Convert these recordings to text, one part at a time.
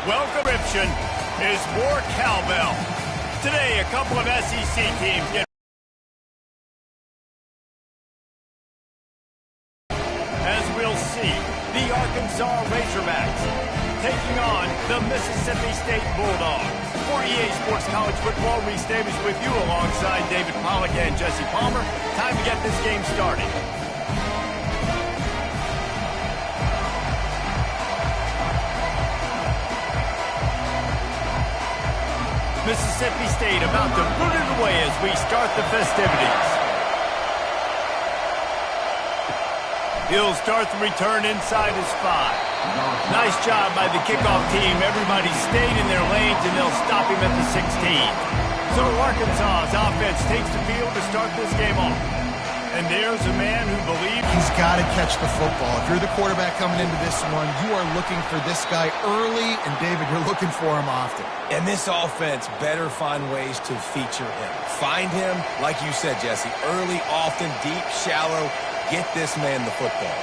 Welcome, Ription, is more cowbell. Today, a couple of SEC teams get as we'll see, the Arkansas Razorbacks taking on the Mississippi State Bulldogs. For EA Sports College Football, Reese Davis with you alongside David Pollack and Jesse Palmer. Time to get this game started. Mississippi State about to boot it away as we start the festivities. He'll start the return inside his 5. Nice job by the kickoff team. Everybody stayed in their lanes, and they'll stop him at the 16. So Arkansas's offense takes the field to start this game off. And there's a man who believes he's got to catch the football. If you're the quarterback coming into this one, you are looking for this guy early, and David, you're looking for him often. And this offense better find ways to feature him. Find him, like you said, Jesse, early, often, deep, shallow. Get this man the football.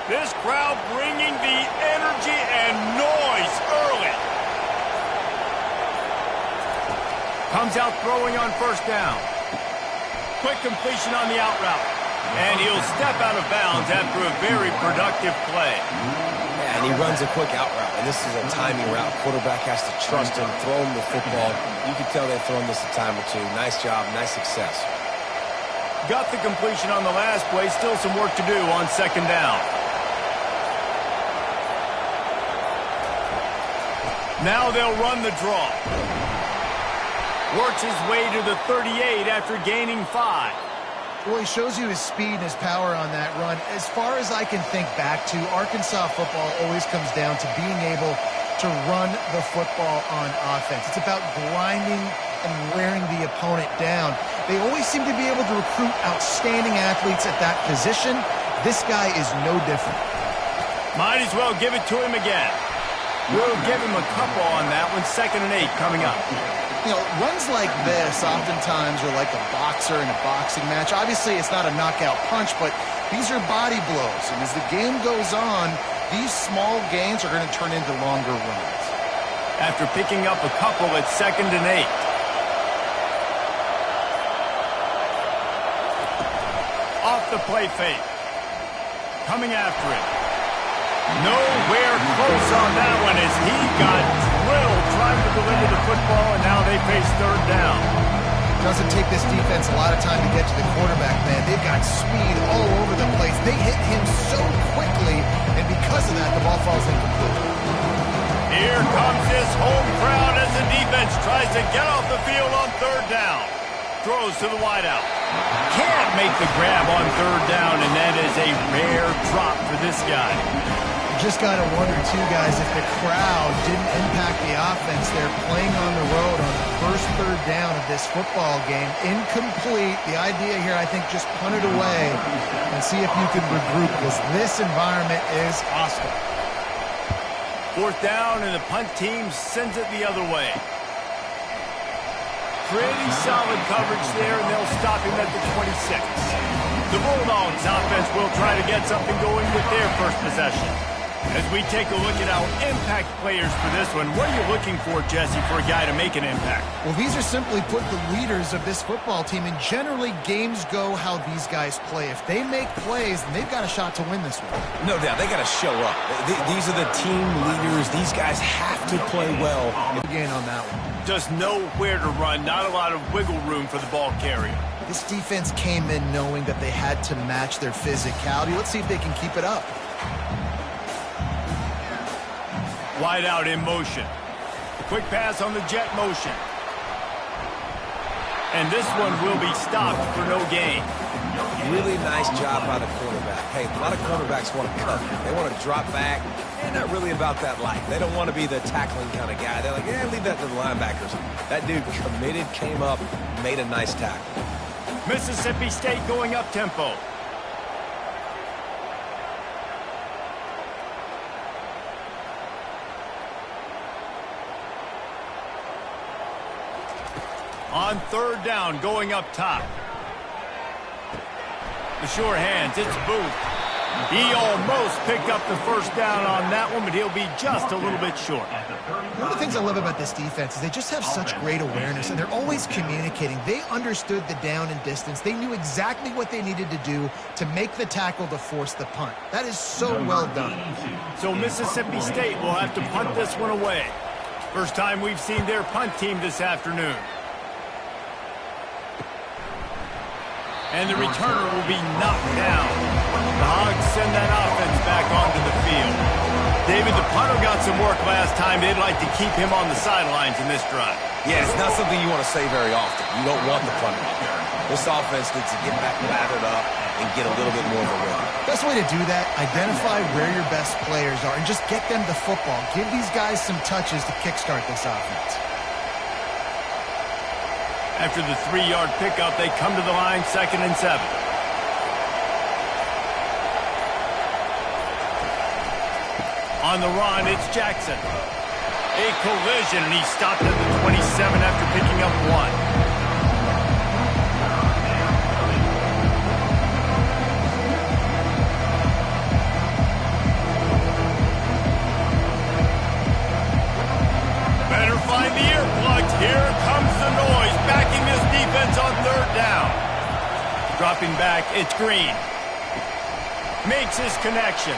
This crowd bringing the energy and noise early. Comes out throwing on first down. Quick completion on the out route. And he'll step out of bounds after a very productive play. Yeah, and he runs a quick out route. And this is a timing route. Quarterback has to trust him, throw him the football. You can tell they've thrown this a time or two. Nice job, nice success. Got the completion on the last play. Still some work to do on second down. Now they'll run the draw. Works his way to the 38 after gaining 5. Well, he shows you his speed and his power on that run. As far as I can think back to, Arkansas football always comes down to being able to run the football on offense. It's about grinding and wearing the opponent down. They always seem to be able to recruit outstanding athletes at that position. This guy is no different. Might as well give it to him again. We'll give him a couple on that one. 2nd and 8 coming up. You know, runs like this oftentimes are like a boxer in a boxing match. Obviously, it's not a knockout punch, but these are body blows. And as the game goes on, these small gains are going to turn into longer runs. After picking up a couple at 2nd and 8. Off the play fake. Coming after it. Nowhere close on that one as he got drilled trying to deliver the football, and now they face 3rd down. Doesn't take this defense a lot of time to get to the quarterback, man. They've got speed all over the place. They hit him so quickly, and because of that, the ball falls incomplete. Here comes this home crowd as the defense tries to get off the field on 3rd down. Throws to the wideout. Can't make the grab on 3rd down, and that is a rare drop for this guy. Just got to wonder, too, guys, if the crowd didn't impact the offense. They're playing on the road on the first 3rd down of this football game. Incomplete. The idea here, I think, just punt it away and see if you can regroup, because this environment is hostile. 4th down, and the punt team sends it the other way. Pretty solid coverage there, and they'll stop him at the 26. The Bulldogs offense will try to get something going with their first possession. As we take a look at our impact players for this one, what are you looking for, Jesse, for a guy to make an impact? Well, these are simply put the leaders of this football team, and generally games go how these guys play. If they make plays, then they've got a shot to win this one. No doubt, they got to show up. These are the team leaders. These guys have to play well. Again on that one. Just know where to run. Not a lot of wiggle room for the ball carrier. This defense came in knowing that they had to match their physicality. Let's see if they can keep it up. Wide out in motion. Quick pass on the jet motion. And this one will be stopped for no gain. Really nice job by the quarterback. Hey, a lot of quarterbacks want to cut. They want to drop back. They're not really about that life. They don't want to be the tackling kind of guy. They're like, yeah, leave that to the linebackers. That dude committed, came up, made a nice tackle. Mississippi State going up tempo. On 3rd down, going up top. The sure hands, it's Booth. He almost picked up the first down on that one, but he'll be just a little bit short. One of the things I love about this defense is they just have such great awareness, and they're always communicating. They understood the down and distance. They knew exactly what they needed to do to make the tackle to force the punt. That is so well done. So Mississippi State will have to punt this one away. First time we've seen their punt team this afternoon. And the returner will be knocked down. The Hogs send that offense back onto the field. David, the punter got some work last time. They'd like to keep him on the sidelines in this drive. Yeah, it's not something you want to say very often. You don't want the punter out there. This offense needs to get back lathered up and get a little bit more of a rhythm. Best way to do that, identify where your best players are and just get them the football. Give these guys some touches to kickstart this offense. After the 3-yard pickup, they come to the line, 2nd and 7. On the run, it's Jackson. A collision, and he stopped at the 27 after picking up 1. Find the earplugs. Here comes the noise, backing this defense on 3rd down. Dropping back, it's Green. Makes his connection.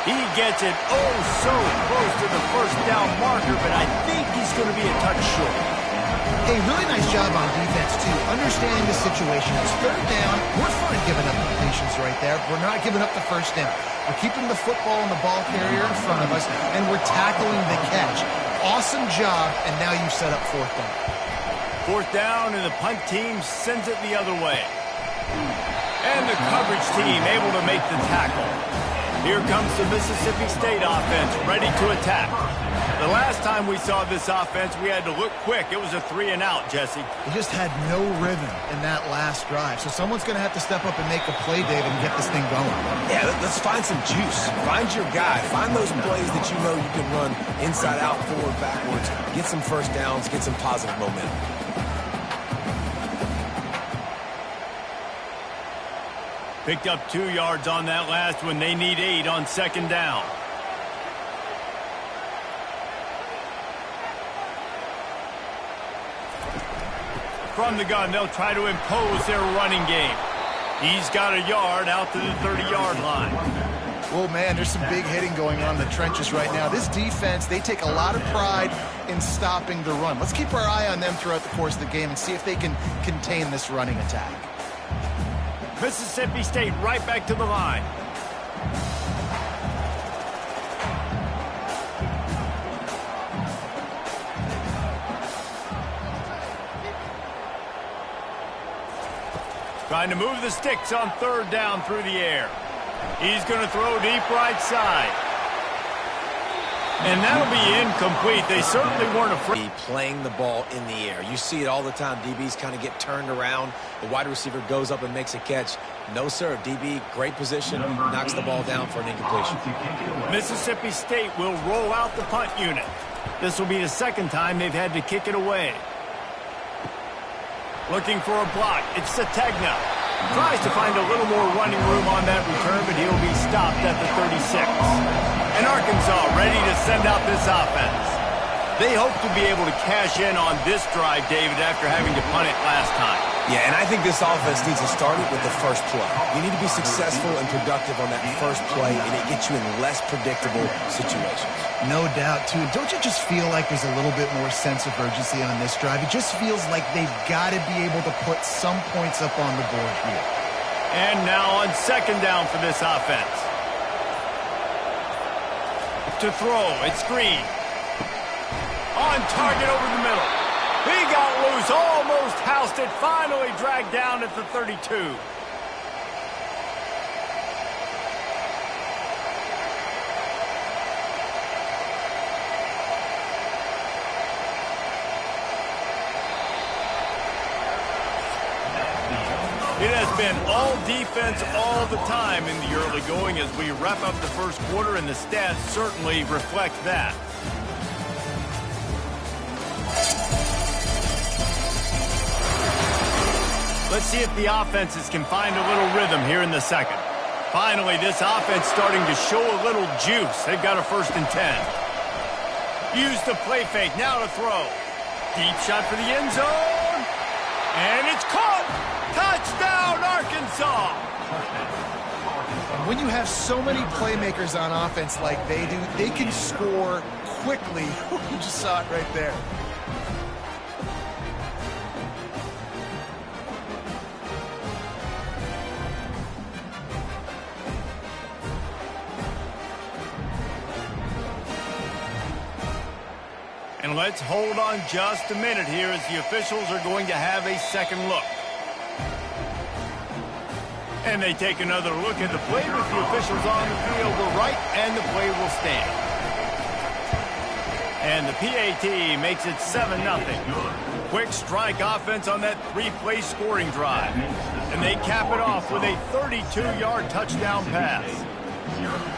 He gets it oh so close to the first down marker, but I think he's going to be a touch short. Hey, really nice job on defense, too. Understanding the situation. It's 3rd down. We're fine giving up completions right there. We're not giving up the first down. We're keeping the football and the ball carrier in front of us, and we're tackling the catch. Awesome job, and now you set up 4th down. 4th down, and the punt team sends it the other way. And the coverage team able to make the tackle. Here comes the Mississippi State offense, ready to attack. The last time we saw this offense, we had to look quick. It was a 3-and-out, Jesse. They just had no rhythm in that last drive. So someone's going to have to step up and make a play, David, and get this thing going. Yeah, let's find some juice. Find your guy. Find those plays that you know you can run inside out, forward, backwards. Get some first downs. Get some positive momentum. Picked up 2 yards on that last one. They need 8 on 2nd down. From the gun, they'll try to impose their running game. He's got a yard out to the 30-yard line. Oh, man, there's some big hitting going on in the trenches right now. This defense, they take a lot of pride in stopping the run. Let's keep our eye on them throughout the course of the game and see if they can contain this running attack. Mississippi State right back to the line. Trying to move the sticks on 3rd down through the air. He's going to throw deep right side. And that'll be incomplete. They certainly weren't afraid. Playing the ball in the air. You see it all the time. DBs kind of get turned around. The wide receiver goes up and makes a catch. No, sir. DB, great position, knocks the ball down for an incompletion. Mississippi State will roll out the punt unit. This will be the 2nd time they've had to kick it away. Looking for a block. It's Sategna. Tries to find a little more running room on that return, but he'll be stopped at the 36. And Arkansas ready to send out this offense. They hope to be able to cash in on this drive, David, after having to punt it last time. Yeah, and I think this offense needs to start it with the first play. You need to be successful and productive on that first play, and it gets you in less predictable situations. No doubt, too. Don't you just feel like there's a little bit more sense of urgency on this drive? It just feels like they've got to be able to put some points up on the board here. And now on 2nd down for this offense. To throw, it's Green. On target over the middle. He got loose, almost housed it, finally dragged down at the 32. It has been all defense all the time in the early going as we wrap up the first quarter, and the stats certainly reflect that. Let's see if the offenses can find a little rhythm here in the second. Finally, this offense starting to show a little juice. They've got a 1st and 10. Use the play fake, now to throw. Deep shot for the end zone. And it's caught. Touchdown, Arkansas. When you have so many playmakers on offense like they do, they can score quickly. You just saw it right there. And let's hold on just a minute here as the officials are going to have a second look. And they take another look at the play with the officials on the field were right, and the play will stand. And the PAT makes it 7-0. Quick strike offense on that 3-play scoring drive. And they cap it off with a 32-yard touchdown pass.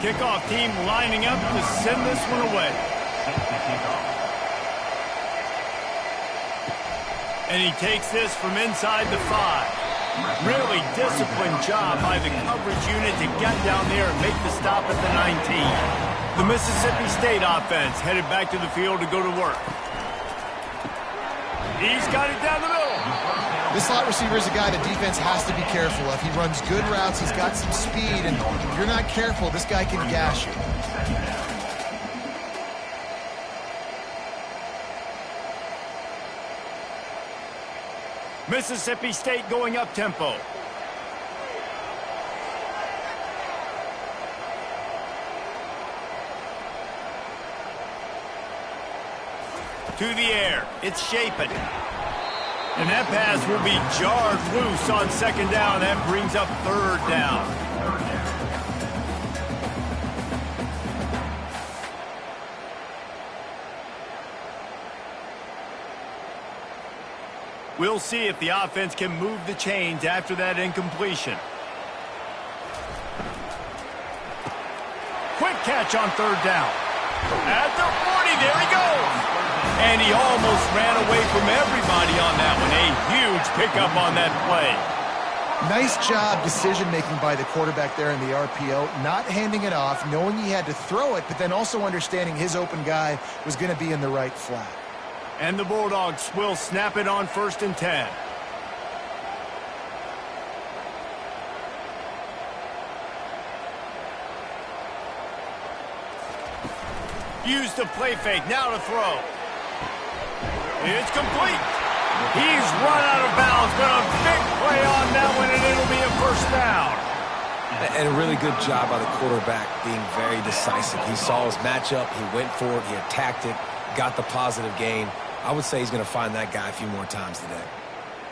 Kickoff team lining up to send this one away. And he takes this from inside the 5. Really disciplined job by the coverage unit to get down there and make the stop at the 19. The Mississippi State offense headed back to the field to go to work. He's got it down the middle. This slot receiver is a guy the defense has to be careful of. He runs good routes, he's got some speed, and if you're not careful, this guy can gash you. Mississippi State going up tempo. To the air. It's Shapen. And that pass will be jarred loose on 2nd down. That brings up 3rd down. We'll see if the offense can move the chains after that incompletion. Quick catch on 3rd down. At the 40, there he goes. And he almost ran away from everybody on that one. A huge pickup on that play. Nice job decision-making by the quarterback there in the RPO, not handing it off, knowing he had to throw it, but then also understanding his open guy was going to be in the right flat. And the Bulldogs will snap it on 1st and 10. Use the play fake, now to throw. It's complete. He's run out of bounds, but a big play on that one, and it'll be a 1st down. And a really good job by the quarterback being very decisive. He saw his matchup, he went for it, he attacked it, got the positive gain. I would say he's going to find that guy a few more times today.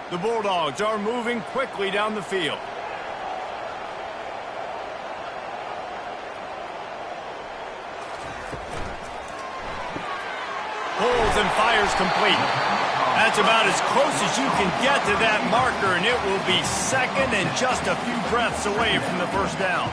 The Bulldogs are moving quickly down the field. Pulls and fires complete. That's about as close as you can get to that marker, and it will be 2nd and just a few breaths away from the 1st down.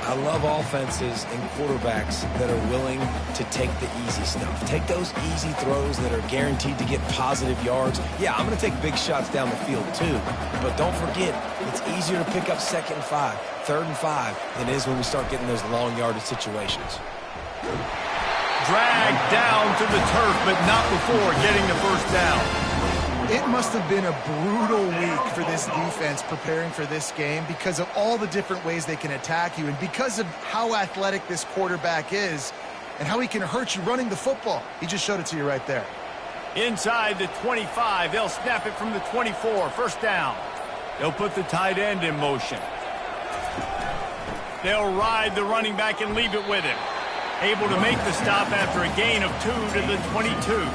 I love offenses and quarterbacks that are willing to take the easy stuff. Take those easy throws that are guaranteed to get positive yards. Yeah, I'm going to take big shots down the field too. But don't forget, it's easier to pick up 2nd and 5, 3rd and 5 than it is when we start getting those long yardage situations. Dragged down to the turf, but not before getting the 1st down. It must have been a brutal week for this defense preparing for this game because of all the different ways they can attack you and because of how athletic this quarterback is and how he can hurt you running the football. He just showed it to you right there. Inside the 25, they'll snap it from the 24, 1st down. They'll put the tight end in motion. They'll ride the running back and leave it with him. Able to make the stop after a gain of 2 to the 22.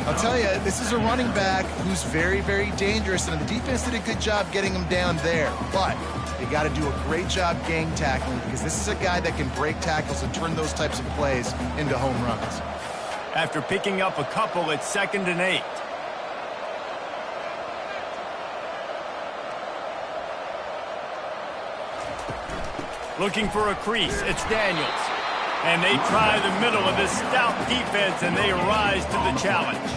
I'll tell you, this is a running back who's very, very dangerous, and the defense did a good job getting him down there. But they got to do a great job gang tackling because this is a guy that can break tackles and turn those types of plays into home runs. After picking up a couple, it's 2nd and 8. Looking for a crease, it's Daniels. And they try the middle of this stout defense, and they rise to the challenge.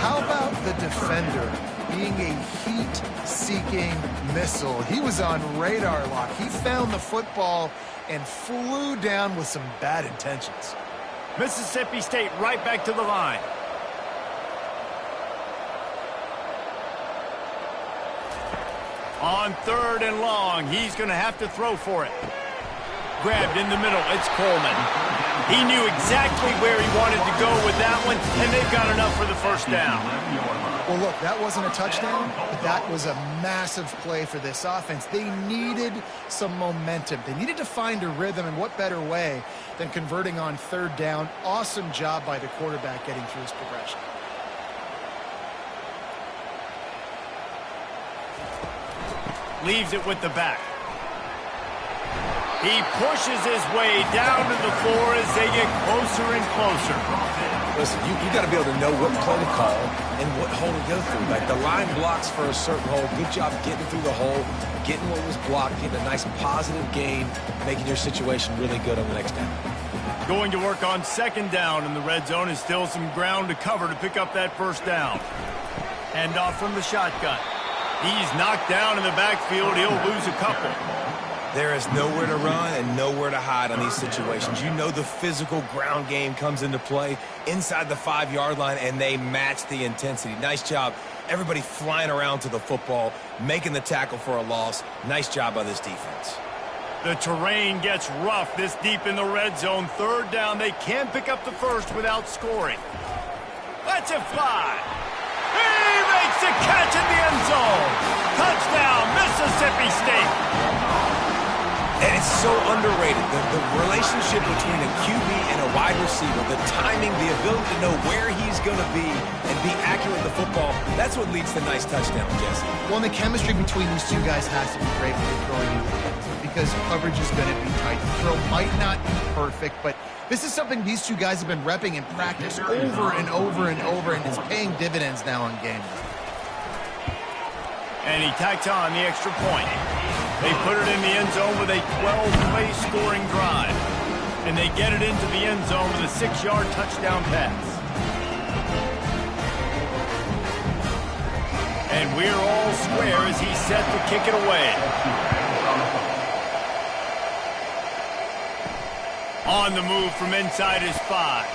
How about the defender being a heat-seeking missile? He was on radar lock. He found the football and flew down with some bad intentions. Mississippi State right back to the line. On 3rd and long, he's going to have to throw for it. Grabbed in the middle, it's Coleman. He knew exactly where he wanted to go with that one, and they've got enough for the first down. Well, look, that wasn't a touchdown, but that was a massive play for this offense. They needed some momentum. They needed to find a rhythm, and what better way than converting on 3rd down. Awesome job by the quarterback getting through his progression. Leaves it with the back. He pushes his way down to the floor as they get closer and closer. Listen, you got to be able to know what play to call and what hole to go through. Like, the line blocks for a certain hole. Good job getting through the hole, getting what was blocked, getting a nice positive gain, making your situation really good on the next down. Going to work on 2nd down in the red zone is still some ground to cover to pick up that first down. Hand off from the shotgun. He's knocked down in the backfield. He'll lose a couple. There is nowhere to run and nowhere to hide on these situations. You know the physical ground game comes into play inside the 5-yard line, and they match the intensity. Nice job. Everybody flying around to the football, making the tackle for a loss. Nice job by this defense. The terrain gets rough this deep in the red zone. 3rd down. They can't pick up the first without scoring. Let's it fly. He makes the catch in the end zone. Touchdown, Mississippi State. And it's so underrated, the relationship between a QB and a wide receiver, the timing, the ability to know where he's going to be and be accurate with the football, that's what leads to nice touchdowns, Jesse. Well, and the chemistry between these two guys has to be great when you're throwing in the hands, because coverage is going to be tight. The throw might not be perfect, but this is something these two guys have been repping in practice over and over and over, and it's paying dividends now on game day. And he tacks on the extra point. They put it in the end zone with a 12-play scoring drive. And they get it into the end zone with a 6-yard touchdown pass. And we're all square as he's set to kick it away. On the move from inside his 5.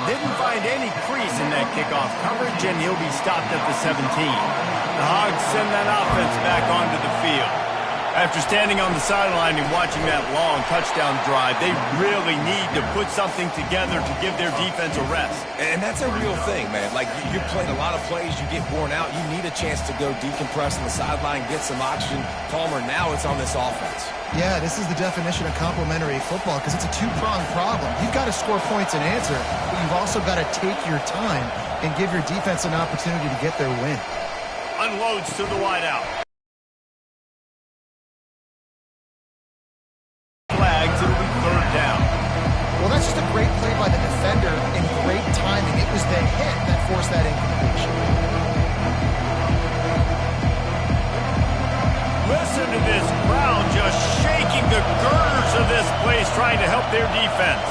Didn't find any crease in that kickoff coverage, and he'll be stopped at the 17. The Hogs send that offense back onto the field. After standing on the sideline and watching that long touchdown drive, they really need to put something together to give their defense a rest. And that's a real thing, man. Like, you're playing a lot of plays, you get worn out, you need a chance to go decompress on the sideline, get some oxygen. Palmer, now it's on this offense. Yeah, this is the definition of complementary football, because it's a two-pronged problem. You've got to score points and answer, but you've also got to take your time and give your defense an opportunity to get their win. Unloads to the wideout. Flags, it'll be 3rd down. Well, that's just a great play by the defender and great timing. It was the hit that forced that incompletion. Listen to this crowd just shaking the girders of this place, trying to help their defense.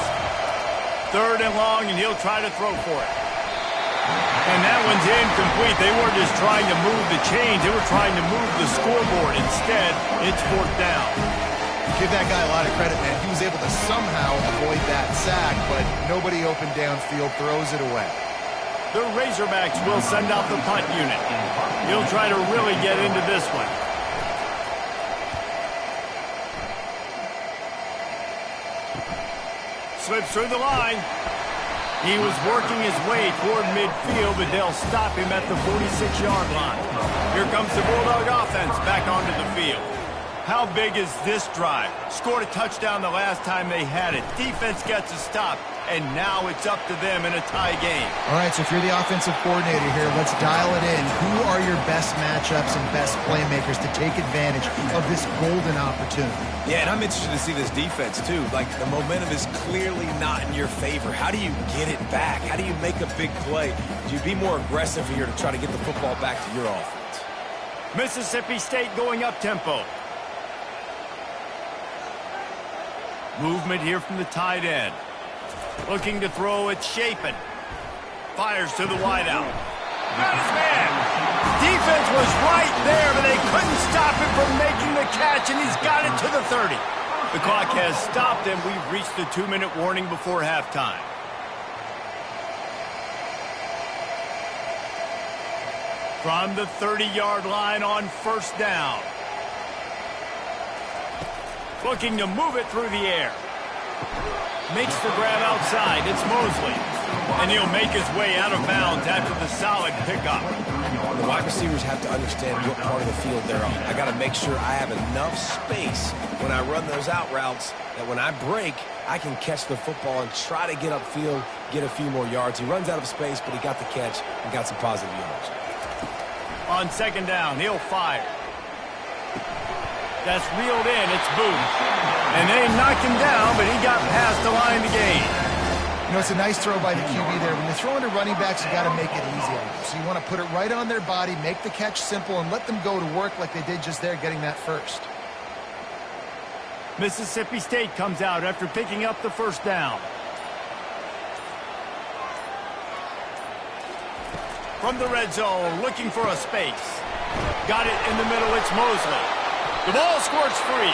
3rd and long, and he'll try to throw for it. And that one's incomplete. They weren't just trying to move the chains. They were trying to move the scoreboard. Instead, it's 4th down. Give that guy a lot of credit, man. He was able to somehow avoid that sack, but nobody open downfield, throws it away. The Razorbacks will send out the punt unit. He'll try to really get into this one. Slips through the line. He was working his way toward midfield, but they'll stop him at the 46-yard line. Here comes the Bulldog offense back onto the field. How big is this drive? Scored a touchdown the last time they had it. Defense gets a stop, and now it's up to them in a tie game. All right, so if you're the offensive coordinator here, let's dial it in. Who are your best matchups and best playmakers to take advantage of this golden opportunity? Yeah, and I'm interested to see this defense, too. Like, the momentum is clearly not in your favor. How do you get it back? How do you make a big play? Do you be more aggressive here to try to get the football back to your offense? Mississippi State going up tempo. Movement here from the tight end. Looking to throw, it's Shapen. Fires to the wideout. Got his man. Defense was right there, but they couldn't stop him from making the catch, and he's got it to the 30. The clock has stopped, and we've reached the 2-minute warning before halftime. From the 30-yard line on first down. Looking to move it through the air. Makes the grab outside. It's Mosley. And he'll make his way out of bounds after the solid pickup. The wide receivers have to understand what part of the field they're on. I got to make sure I have enough space when I run those out routes that when I break, I can catch the football and try to get upfield, get a few more yards. He runs out of space, but he got the catch and got some positive yards. On second down, he'll fire. That's reeled in. It's Booth. And they knocked him down, but he got past the line to gain. You know, it's a nice throw by the QB there. When you're throwing to running backs, you got to make it easy on them. So you want to put it right on their body, make the catch simple, and let them go to work like they did just there, getting that first. Mississippi State comes out after picking up the first down. From the red zone, looking for a space. Got it in the middle, it's Mosley. The ball squirts free.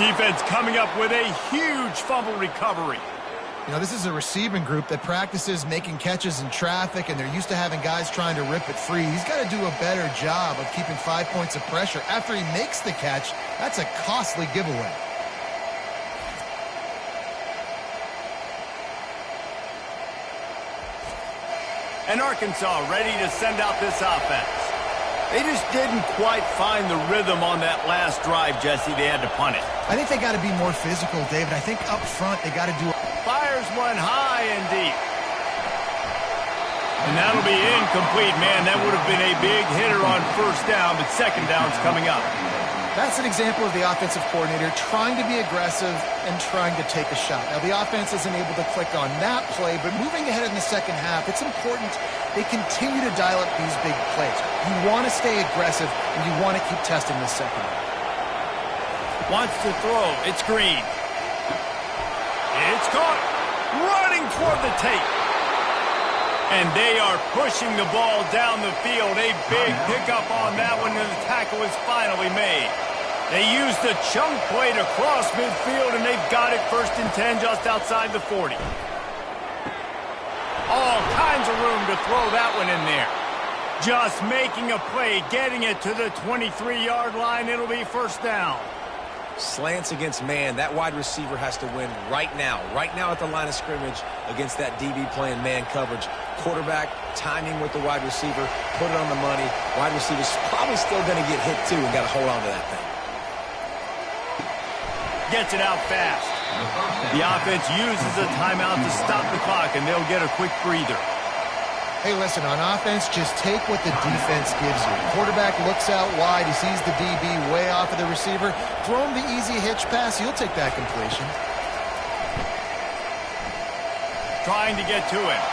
Defense coming up with a huge fumble recovery. You know, this is a receiving group that practices making catches in traffic, and they're used to having guys trying to rip it free. He's got to do a better job of keeping 5 points of pressure. After he makes the catch, that's a costly giveaway. And Arkansas ready to send out this offense. They just didn't quite find the rhythm on that last drive, Jesse. They had to punt it. I think they got to be more physical, David. I think up front they got to do it. Fires one high and deep. And that'll be incomplete, man. That would have been a big hitter on first down, but second down's coming up. That's an example of the offensive coordinator trying to be aggressive and trying to take a shot. Now, the offense isn't able to click on that play, but moving ahead in the second half, it's important they continue to dial up these big plays. You want to stay aggressive, and you want to keep testing the second half. Wants to throw. It's Green. It's caught. Running toward the tape. And they are pushing the ball down the field. A big pickup on that one, and the tackle is finally made. They used the chunk play to cross midfield, and they've got it first and 10 just outside the 40. All kinds of room to throw that one in there. Just making a play, getting it to the 23-yard line. It'll be first down. Slants against man. That wide receiver has to win right now at the line of scrimmage against that DB playing man coverage. Quarterback timing with the wide receiver, put it on the money. Wide receiver's probably still going to get hit too and got to hold on to that thing. Gets it out fast. The offense uses a timeout to stop the clock, and they'll get a quick breather. Hey, listen, on offense, just take what the defense gives you. Quarterback looks out wide. He sees the DB way off of the receiver. Throw him the easy hitch pass. He'll take that completion. Trying to get to him.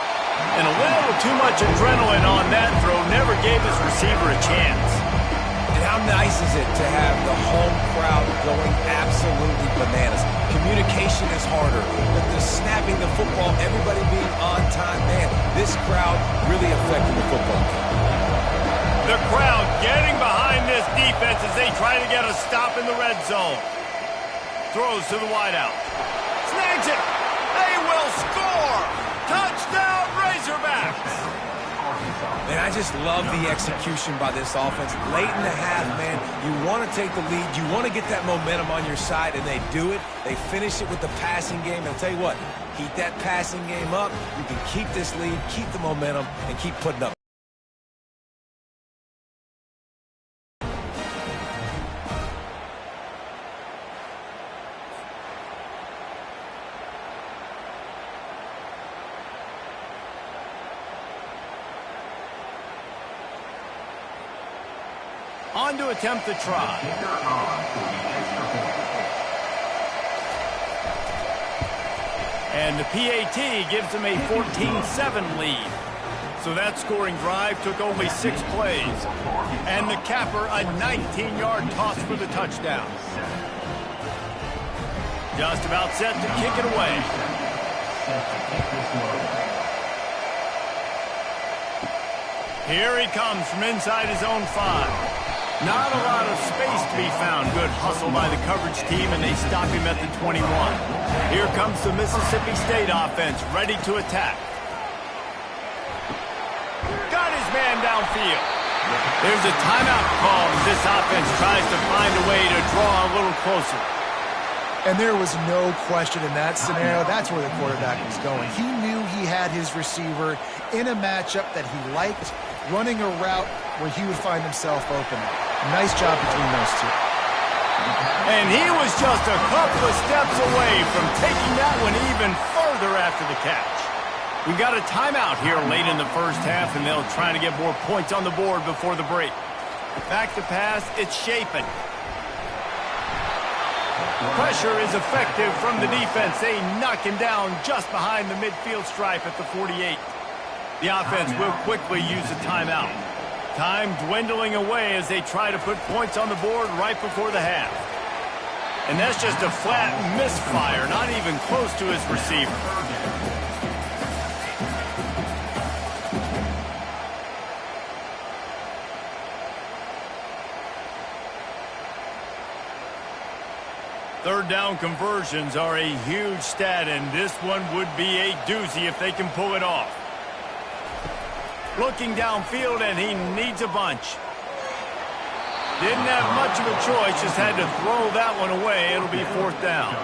And a little too much adrenaline on that throw never gave his receiver a chance. And how nice is it to have the home crowd going absolutely bananas? Communication is harder, but the snapping the football, everybody being on time, man, this crowd really affected the football game. The crowd getting behind this defense as they try to get a stop in the red zone. Throws to the wideout. Snags it. They will score. Touchdown, Razorbacks. Man, I just love the execution by this offense. Late in the half, man, you want to take the lead. You want to get that momentum on your side, and they do it. They finish it with the passing game. And I'll tell you what, keep that passing game up. You can keep this lead, keep the momentum, and keep putting up. On to attempt the try. And the PAT gives them a 14-7 lead. So that scoring drive took only 6 plays. And the capper, a 19-yard toss for the touchdown. Just about set to kick it away. Here he comes from inside his own 5. Not a lot of space to be found. Good hustle by the coverage team, and they stop him at the 21. Here comes the Mississippi State offense, ready to attack. Got his man downfield. There's a timeout call as this offense tries to find a way to draw a little closer. And there was no question in that scenario. That's where the quarterback was going. He knew he had his receiver in a matchup that he liked, running a route where he would find himself open. Nice job between those two. And he was just a couple of steps away from taking that one even further after the catch. We got a timeout here late in the first half, and they'll try to get more points on the board before the break. Back to pass, it's Shapen. Pressure is effective from the defense. They knock him down just behind the midfield stripe at the 48. The offense will quickly use a timeout. Time dwindling away as they try to put points on the board right before the half. And that's just a flat misfire, not even close to his receiver. Third down conversions are a huge stat, and this one would be a doozy if they can pull it off. Looking downfield, and he needs a bunch. Didn't have much of a choice, just had to throw that one away. It'll be fourth down.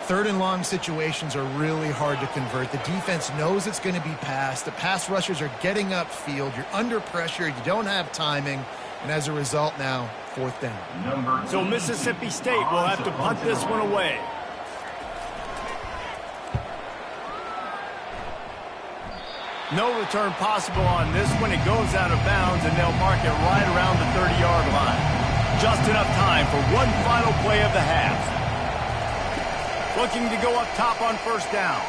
Third and long situations are really hard to convert. The defense knows it's going to be passed. The pass rushers are getting upfield. You're under pressure. You don't have timing. And as a result now, fourth down. So Mississippi State will have to punt this one away. No return possible on this one. It goes out of bounds, and they'll mark it right around the 30-yard line. Just enough time for one final play of the half. Looking to go up top on first down.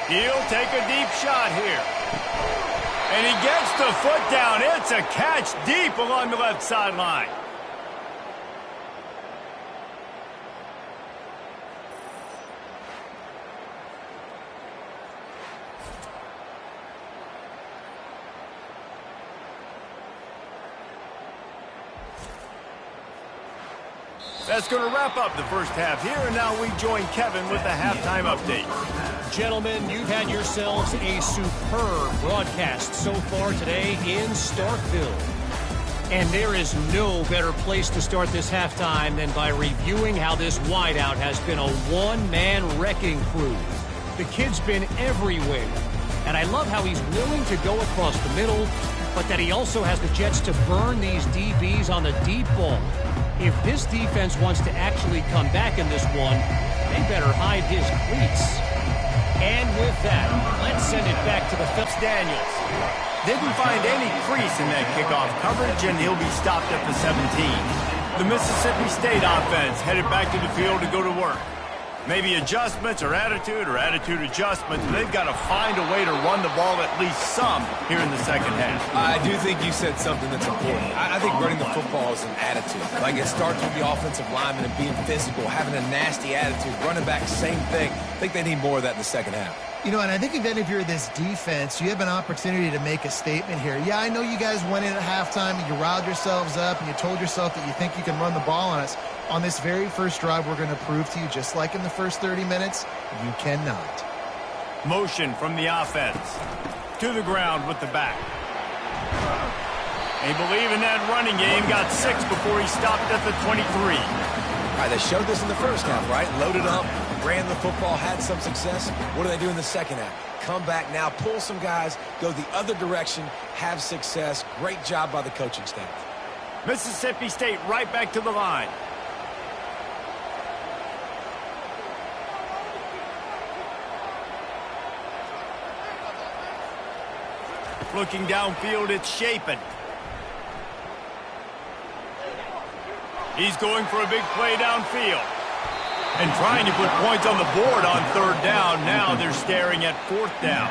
He'll take a deep shot here. And he gets the foot down. It's a catch deep along the left sideline. That's going to wrap up the first half here, and now we join Kevin with the halftime update. Gentlemen, you've had yourselves a superb broadcast so far today in Starkville. And there is no better place to start this halftime than by reviewing how this wideout has been a one-man wrecking crew. The kid's been everywhere, and I love how he's willing to go across the middle, but that he also has the jets to burn these DBs on the deep ball. If this defense wants to actually come back in this one, they better hide his cleats. And with that, let's send it back to the Phillips. Daniels didn't find any crease in that kickoff coverage, and he'll be stopped at the 17. The Mississippi State offense headed back to the field to go to work. Maybe adjustments or attitude adjustments. They've got to find a way to run the ball at least some here in the second half. I do think you said something that's important. I think running the football is an attitude. Like, it starts with the offensive lineman and being physical, having a nasty attitude. Running back, same thing. I think they need more of that in the second half. You know, and I think even if you're this defense, you have an opportunity to make a statement here. Yeah, I know you guys went in at halftime and you riled yourselves up and you told yourself that you think you can run the ball on us. On this very first drive, we're going to prove to you, just like in the first 30 minutes, you cannot. Motion from the offense. To the ground with the back. They believe in that running game. Got 6 before he stopped at the 23. All right, they showed this in the first half, right? Loaded up, ran the football, had some success. What do they do in the second half? Come back now, pull some guys, go the other direction, have success. Great job by the coaching staff. Mississippi State right back to the line. Looking downfield, it's Shapen. He's going for a big play downfield. And trying to put points on the board on third down. Now they're staring at fourth down.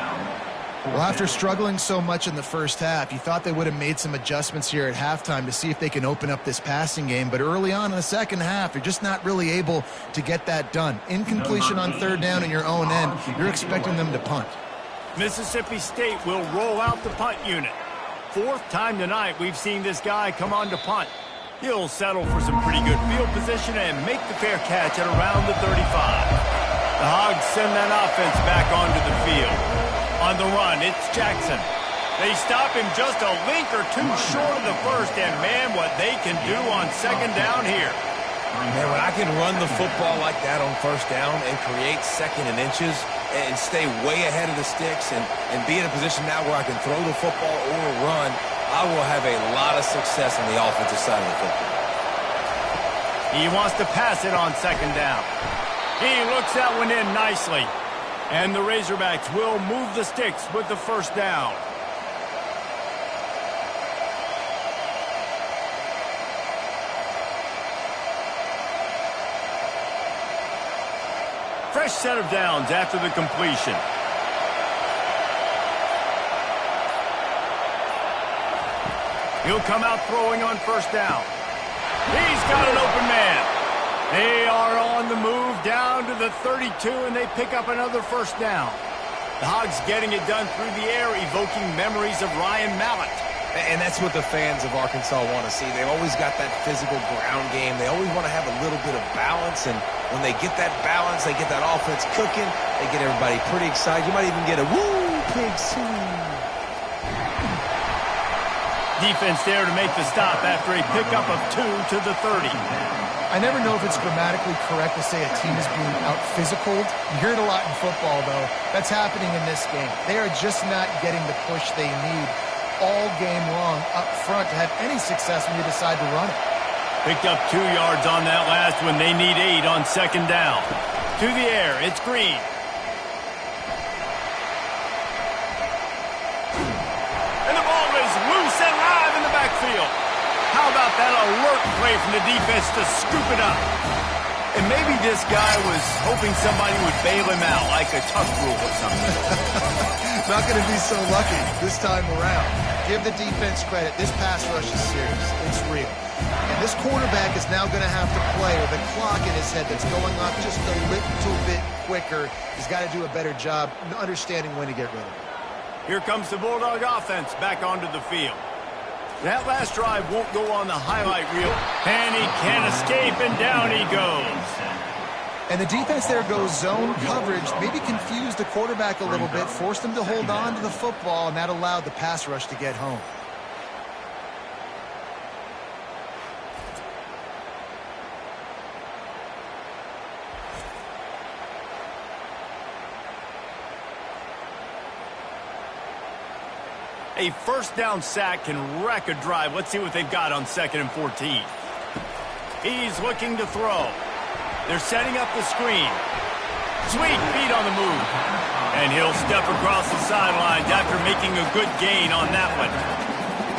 Well, after struggling so much in the first half, you thought they would have made some adjustments here at halftime to see if they can open up this passing game. But early on in the second half, you're just not really able to get that done. Incompletion on third down in your own end, you're expecting them to punt. Mississippi State will roll out the punt unit. Fourth time tonight we've seen this guy come on to punt. He'll settle for some pretty good field position and make the fair catch at around the 35. The Hogs send that offense back onto the field. On the run, it's Jackson. They stop him just a link or two short of the first, and man, what they can do on second down here. Man, when I can run the football like that on first down and create second and inches and stay way ahead of the sticks and be in a position now where I can throw the football or run, I will have a lot of success on the offensive side of the football. He wants to pass it on second down. He looks that one in nicely. And the Razorbacks will move the sticks with the first down. Fresh set of downs after the completion. He'll come out throwing on first down. He's got an open man. They are on the move down to the 32, and they pick up another first down. The Hogs getting it done through the air, evoking memories of Ryan Mallett. And that's what the fans of Arkansas want to see. They've always got that physical ground game. They always want to have a little bit of balance, and when they get that balance, they get that offense cooking, they get everybody pretty excited. You might even get a woo, pig swing. Defense there to make the stop after a pickup of 2 to the 30. I never know if it's grammatically correct to say a team is being out-physicaled. You hear it a lot in football, though. That's happening in this game. They are just not getting the push they need all game long up front to have any success when you decide to run it. Picked up 2 yards on that last one. They need 8 on second down. To the air, it's Green. And the ball is loose and live in the backfield. How about that alert play from the defense to scoop it up? And maybe this guy was hoping somebody would bail him out, like a tough rule or something. Not going to be so lucky this time around. Give the defense credit. This pass rush is serious. It's real. And this quarterback is now going to have to play with a clock in his head that's going up just a little bit quicker. He's got to do a better job understanding when to get rid of it. Here comes the Bulldog offense back onto the field. That last drive won't go on the highlight reel. And he can't escape, and down he goes. And the defense there goes zone coverage, maybe confused the quarterback a little bit, forced him to hold on to the football, and that allowed the pass rush to get home. A first down sack can wreck a drive. Let's see what they've got on 2nd and 14. He's looking to throw. They're setting up the screen. Sweet feet on the move. And he'll step across the sidelines after making a good gain on that one.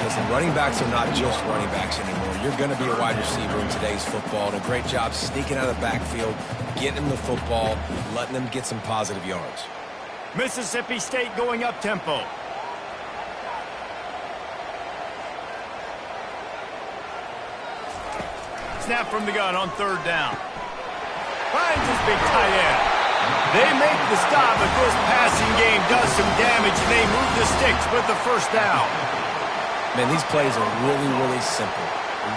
Listen, running backs are not just running backs anymore. You're going to be a wide receiver in today's football. And a great job sneaking out of the backfield, getting them the football, letting them get some positive yards. Mississippi State going up tempo. Snap from the gun on 3rd down. Finds his big tight end. They make the stop, but this passing game does some damage, and they move the sticks with the first down. Man, these plays are really, really simple.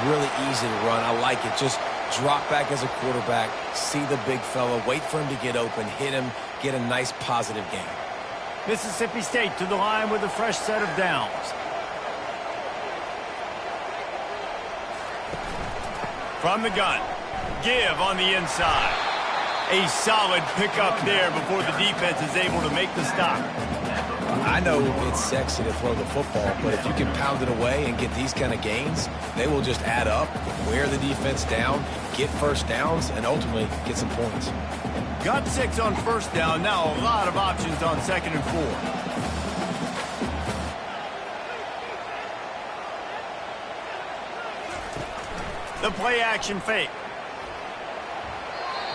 Really easy to run. I like it. Just drop back as a quarterback, see the big fella, wait for him to get open, hit him, get a nice positive gain. Mississippi State to the line with a fresh set of downs. From the gun, give on the inside. A solid pickup there before the defense is able to make the stop. I know it's sexy to throw the football, but if you can pound it away and get these kind of gains, they will just add up, wear the defense down, get first downs, and ultimately get some points. Got 6 on first down, now a lot of options on 2nd and 4. The play action fake.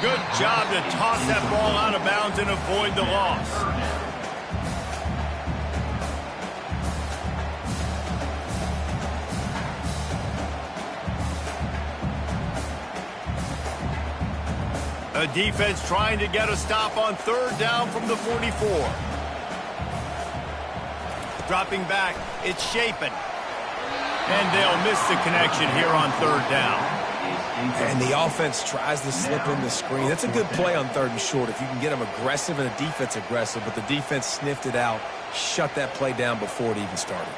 Good job to toss that ball out of bounds and avoid the loss. A defense trying to get a stop on 3rd down from the 44. Dropping back, it's Shapen. And they'll miss the connection here on third down. And the offense tries to slip in the screen. That's a good play on third and short if you can get them aggressive and the defense aggressive, but the defense sniffed it out, shut that play down before it even started.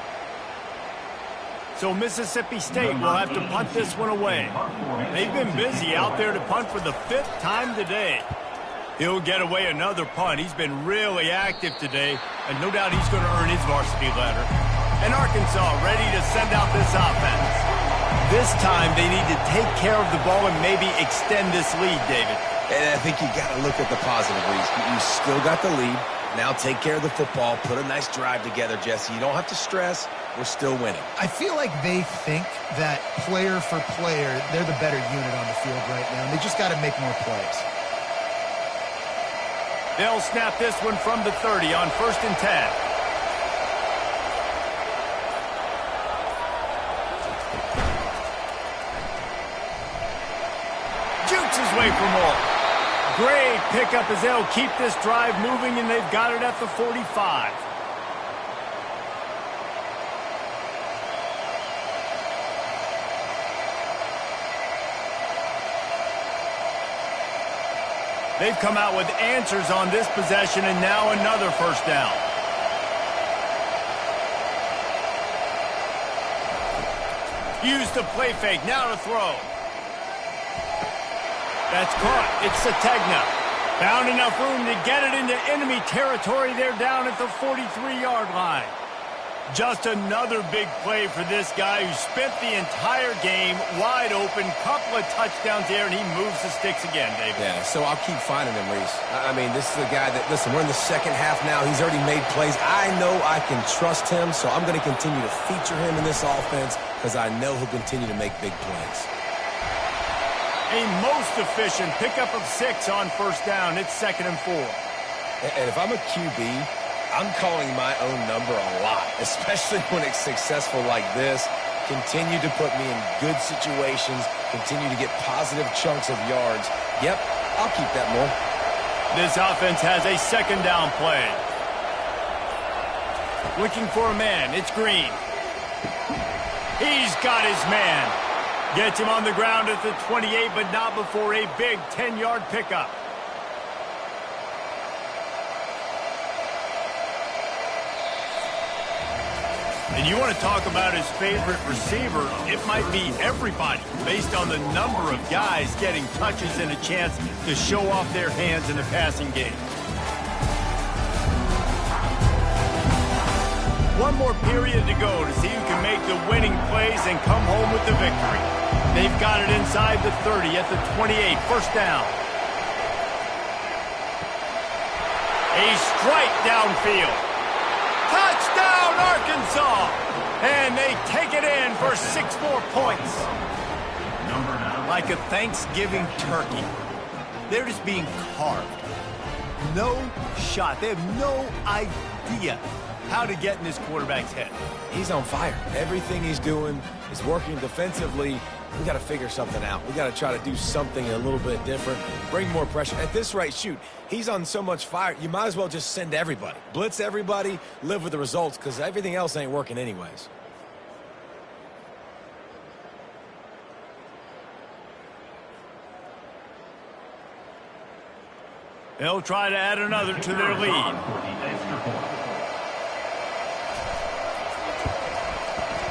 So Mississippi State will have to punt this one away. They've been busy out there to punt for the 5th time today. He'll get away another punt. He's been really active today, and no doubt he's going to earn his varsity letter. And Arkansas ready to send out this offense. This time they need to take care of the ball and maybe extend this lead, David. And I think you got to look at the positive, Reese. You still got the lead. Now take care of the football. Put a nice drive together, Jesse. You don't have to stress. We're still winning. I feel like they think that player for player, they're the better unit on the field right now, and they just got to make more plays. They'll snap this one from the 30 on 1st and 10. Jukes his way for more. Great pickup as they'll keep this drive moving, and they've got it at the 45. They've come out with answers on this possession, and now another first down. Use the play fake, now to throw. That's caught. It's Sategna. Found enough room to get it into enemy territory. They're down at the 43-yard line. Just another big play for this guy who spent the entire game wide open. Couple of touchdowns there, and he moves the sticks again, David. Yeah, so I'll keep finding him, Reese. I mean, this is a guy that, listen, we're in the second half now. He's already made plays. I know I can trust him, so I'm going to continue to feature him in this offense because I know he'll continue to make big plays. A most efficient pickup of 6 on first down. It's 2nd and 4. And if I'm a QB, I'm calling my own number a lot, especially when it's successful like this. Continue to put me in good situations, continue to get positive chunks of yards. Yep, I'll keep that more. This offense has a 2nd down play. Looking for a man, it's Green. He's got his man. Gets him on the ground at the 28, but not before a big 10-yard pickup. And you want to talk about his favorite receiver, it might be everybody, based on the number of guys getting touches and a chance to show off their hands in the passing game. One more period to go to see who can make the winning plays and come home with the victory. They've got it inside the 30 at the 28, first down. A strike downfield. Touchdown, Arkansas! And they take it in for 6 more points. Like a Thanksgiving turkey. They're just being carved. No shot. They have no idea how to get in this quarterback's head. He's on fire. Everything he's doing is working defensively. We got to figure something out. We got to try to do something a little bit different, bring more pressure. At this rate, shoot, he's on so much fire, you might as well just send everybody. Blitz everybody, live with the results, because everything else ain't working anyways. They'll try to add another to their lead.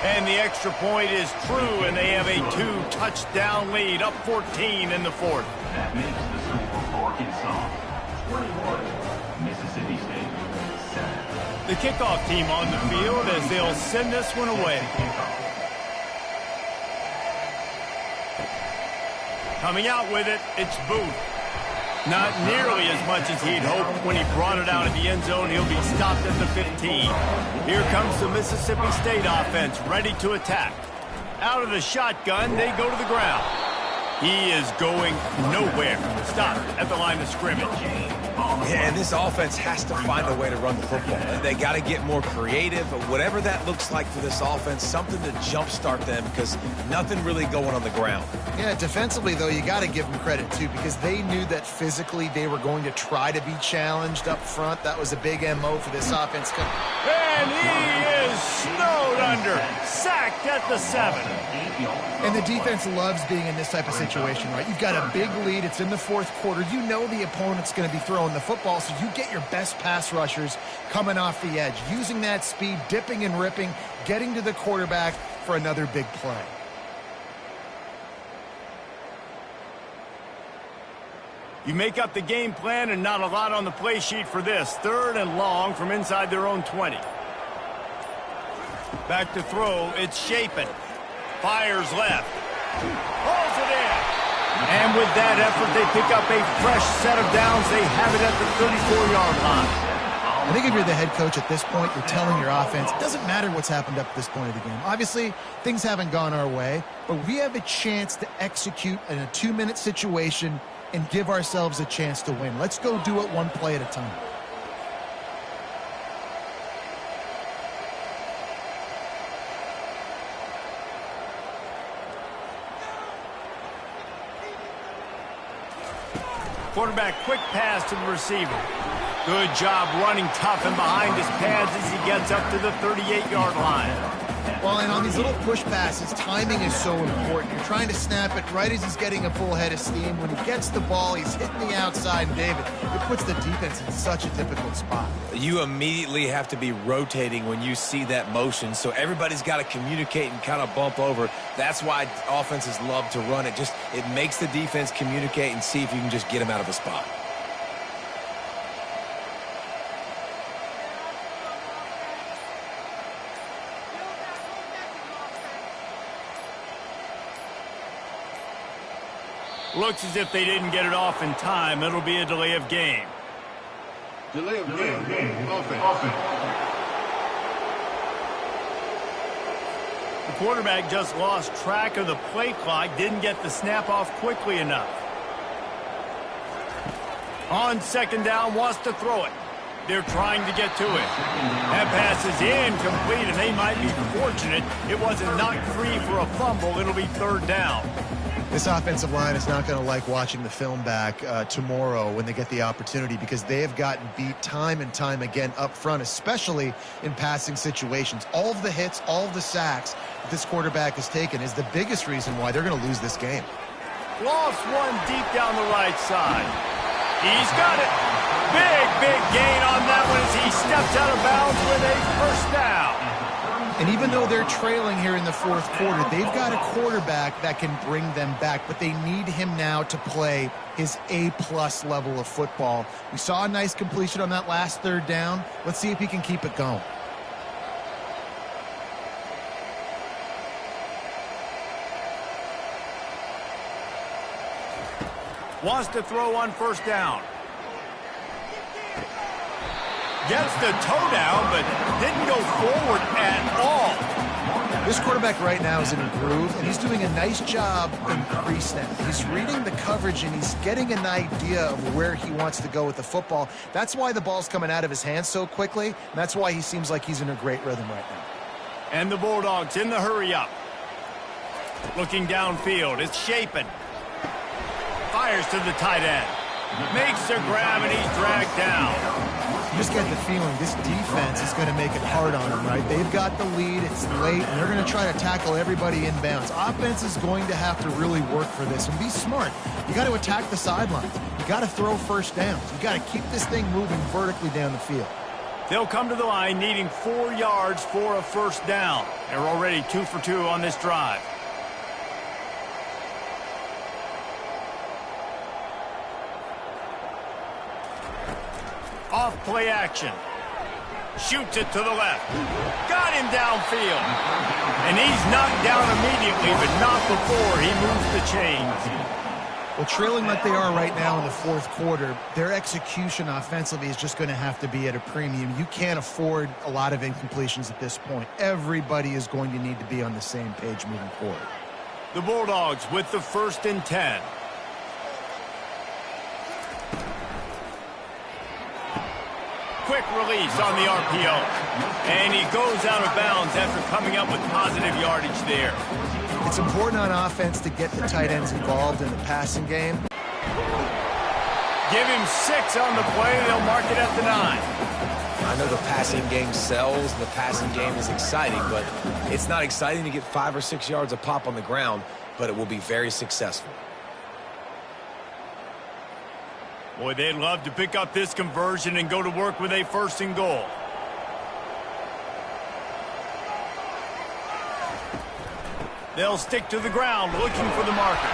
And the extra point is true, and they have a 2-touchdown lead, up 14 in the 4th. That makes the score for Arkansas 21, Mississippi State 7. The kickoff team on the field as they'll send this one away. Coming out with it, it's Booth. Not nearly as much as he'd hoped when he brought it out of the end zone. He'll be stopped at the 15. Here comes the Mississippi State offense, ready to attack. Out of the shotgun, they go to the ground. He is going nowhere. Stop at the line of scrimmage. Yeah, and this offense has to find a way to run the football. They got to get more creative, whatever that looks like for this offense, something to jumpstart them because nothing really going on the ground. Yeah, defensively, though, you got to give them credit, too, because they knew that physically they were going to try to be challenged up front. That was a big MO for this offense. And he is snowed under, sacked at the 7. And the defense loves being in this type of situation, right? You've got a big lead. It's in the fourth quarter. You know the opponent's going to be throwing the football, so you get your best pass rushers coming off the edge, using that speed, dipping and ripping, getting to the quarterback for another big play. You make up the game plan and not a lot on the play sheet for this. 3rd and long from inside their own 20. Back to throw. It's Shapen. Fires left. Pulls it in. And with that effort, they pick up a fresh set of downs. They have it at the 34-yard line. I think if you're the head coach at this point, you're telling your offense, it doesn't matter what's happened up to this point of the game. Obviously, things haven't gone our way, but we have a chance to execute in a 2-minute situation and give ourselves a chance to win. Let's go do it one play at a time. Quarterback, quick pass to the receiver. Good job running tough and behind his pads as he gets up to the 38-yard line. Well, and on these little push passes, timing is so important. You're trying to snap it right as he's getting a full head of steam. When he gets the ball, he's hitting the outside, and David, it puts the defense in such a difficult spot. You immediately have to be rotating when you see that motion, so everybody's got to communicate and kind of bump over. That's why offenses love to run it. It makes the defense communicate and see if you can just get him out of a spot. Looks as if they didn't get it off in time. It'll be a delay of game. Delay of game. Offense. The quarterback just lost track of the play clock, didn't get the snap off quickly enough. On 2nd down, wants to throw it. They're trying to get to it. That pass is incomplete, and they might be fortunate it wasn't knocked free for a fumble. It'll be 3rd down. This offensive line is not going to like watching the film back tomorrow when they get the opportunity, because they have gotten beat time and time again up front, especially in passing situations. All of the hits, all of the sacks that this quarterback has taken is the biggest reason why they're going to lose this game. Lost one deep down the right side. He's got it. Big gain on that one as he steps out of bounds with a 1st down. And even though they're trailing here in the fourth quarter, they've got a quarterback that can bring them back, but they need him now to play his A-plus level of football. We saw a nice completion on that last 3rd down. Let's see if he can keep it going. Wants to throw on 1st down. Gets the toe down, but didn't go forward at all. This quarterback right now is in a groove, and he's doing a nice job in pre-snap. He's reading the coverage, and he's getting an idea of where he wants to go with the football. That's why the ball's coming out of his hands so quickly, and that's why he seems like he's in a great rhythm right now. And the Bulldogs in the hurry-up. Looking downfield, it's Shapen. Fires to the tight end. Makes a grab, and he's dragged down. You just get the feeling this defense is going to make it hard on them, right? They've got the lead, it's late, and they're going to try to tackle everybody inbounds. Offense is going to have to really work for this and be smart. You got to attack the sidelines. You got to throw 1st downs. You got to keep this thing moving vertically down the field. They'll come to the line needing 4 yards for a 1st down. They're already 2 for 2 on this drive. Off play action. Shoots it to the left. Got him downfield. And he's knocked down immediately, but not before he moves the chains. Well, trailing like they are right now in the fourth quarter, their execution offensively is just going to have to be at a premium. You can't afford a lot of incompletions at this point. Everybody is going to need to be on the same page moving forward. The Bulldogs with the 1st and 10. Quick release on the RPO. And he goes out of bounds after coming up with positive yardage there. It's important on offense to get the tight ends involved in the passing game. Give him 6 on the play. They'll mark it at the 9. I know the passing game sells, and the passing game is exciting, but it's not exciting to get 5 or 6 yards a pop on the ground, but it will be very successful. Boy, they'd love to pick up this conversion and go to work with a 1st and goal. They'll stick to the ground looking for the marker.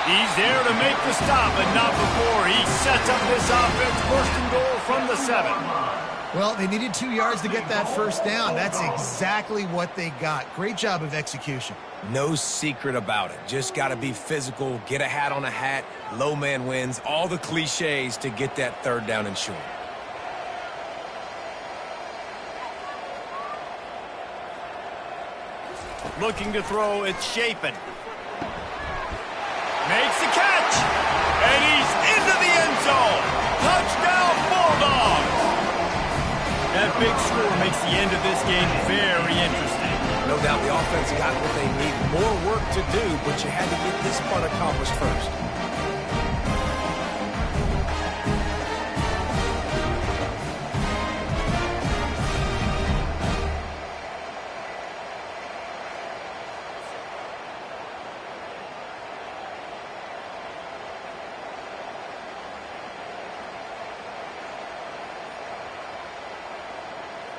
He's there to make the stop, but not before he sets up this offense. 1st and goal from the 7. Well, they needed 2 yards to get that 1st down. That's exactly what they got. Great job of execution. No secret about it. Just got to be physical, get a hat on a hat, low man wins, all the cliches to get that 3rd down and short. Looking to throw, it's Shapen. Makes the catch, and he's into the end zone. Touchdown, Bulldogs! That big score makes the end of this game very interesting. No doubt the offense got what they need. More work to do, but you had to get this part accomplished first.